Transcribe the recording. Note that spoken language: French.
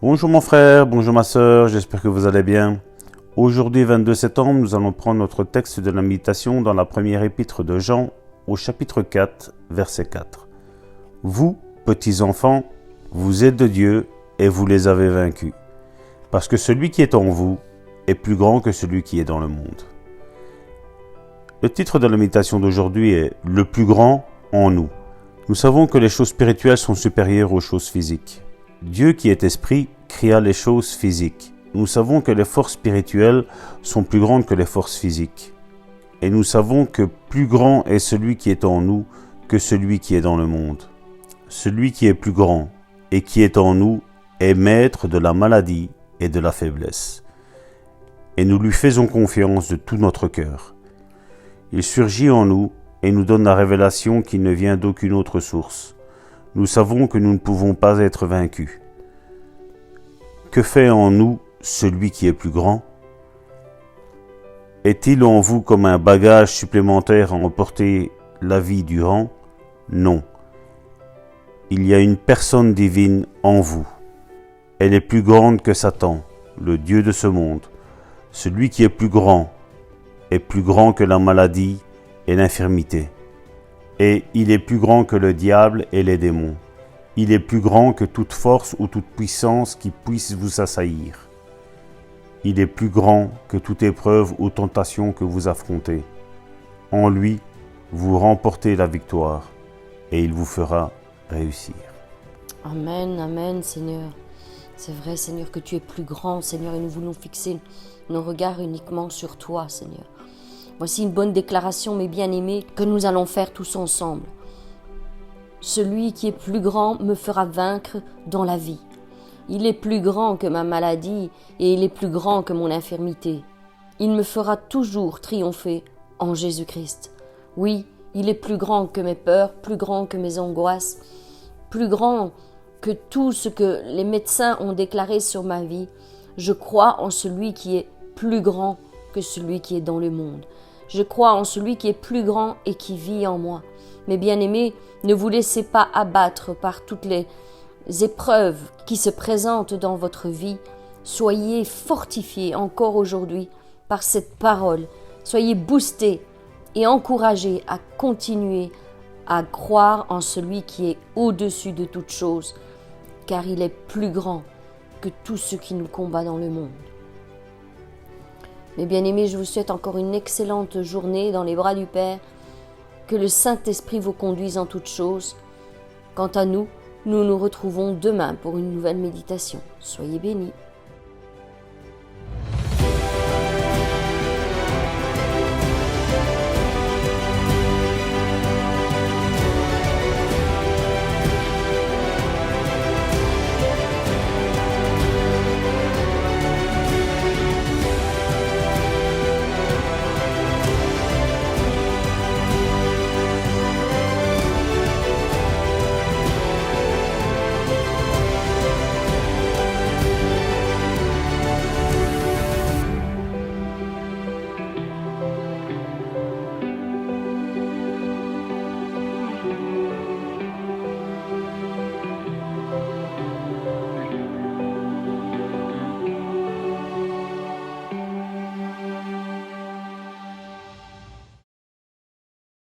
Bonjour mon frère, bonjour ma sœur, j'espère que vous allez bien. Aujourd'hui 22 septembre, nous allons prendre notre texte de la méditation dans la première épître de Jean au chapitre 4, verset 4. Vous, petits enfants, vous êtes de Dieu et vous les avez vaincus, parce que celui qui est en vous est plus grand que celui qui est dans le monde. Le titre de la méditation d'aujourd'hui est « Le plus grand en nous ». Nous savons que les choses spirituelles sont supérieures aux choses physiques. Dieu qui est esprit créa les choses physiques. Nous savons que les forces spirituelles sont plus grandes que les forces physiques. Et nous savons que plus grand est celui qui est en nous que celui qui est dans le monde. Celui qui est plus grand et qui est en nous est maître de la maladie et de la faiblesse. Et nous lui faisons confiance de tout notre cœur. Il surgit en nous et nous donne la révélation qui ne vient d'aucune autre source. Nous savons que nous ne pouvons pas être vaincus. Que fait en nous celui qui est plus grand? Est-il en vous comme un bagage supplémentaire à emporter la vie durant? Non. Il y a une personne divine en vous. Elle est plus grande que Satan, le Dieu de ce monde. Celui qui est plus grand que la maladie et l'infirmité. Et il est plus grand que le diable et les démons. Il est plus grand que toute force ou toute puissance qui puisse vous assaillir. Il est plus grand que toute épreuve ou tentation que vous affrontez. En lui, vous remportez la victoire et il vous fera réussir. Amen, amen, Seigneur. C'est vrai, Seigneur, que tu es plus grand, Seigneur, et nous voulons fixer nos regards uniquement sur toi, Seigneur. Voici une bonne déclaration, mes bien-aimés, que nous allons faire tous ensemble. Celui qui est plus grand me fera vaincre dans la vie. Il est plus grand que ma maladie et il est plus grand que mon infirmité. Il me fera toujours triompher en Jésus-Christ. Oui, il est plus grand que mes peurs, plus grand que mes angoisses, plus grand que tout ce que les médecins ont déclaré sur ma vie. Je crois en celui qui est plus grand que celui qui est dans le monde. Je crois en celui qui est plus grand et qui vit en moi. Mes bien-aimés, ne vous laissez pas abattre par toutes les épreuves qui se présentent dans votre vie. Soyez fortifiés encore aujourd'hui par cette parole. Soyez boostés et encouragés à continuer à croire en celui qui est au-dessus de toutes choses, car il est plus grand que tout ce qui nous combat dans le monde. Mes bien-aimés, je vous souhaite encore une excellente journée dans les bras du Père. Que le Saint-Esprit vous conduise en toutes choses. Quant à nous, nous nous retrouvons demain pour une nouvelle méditation. Soyez bénis.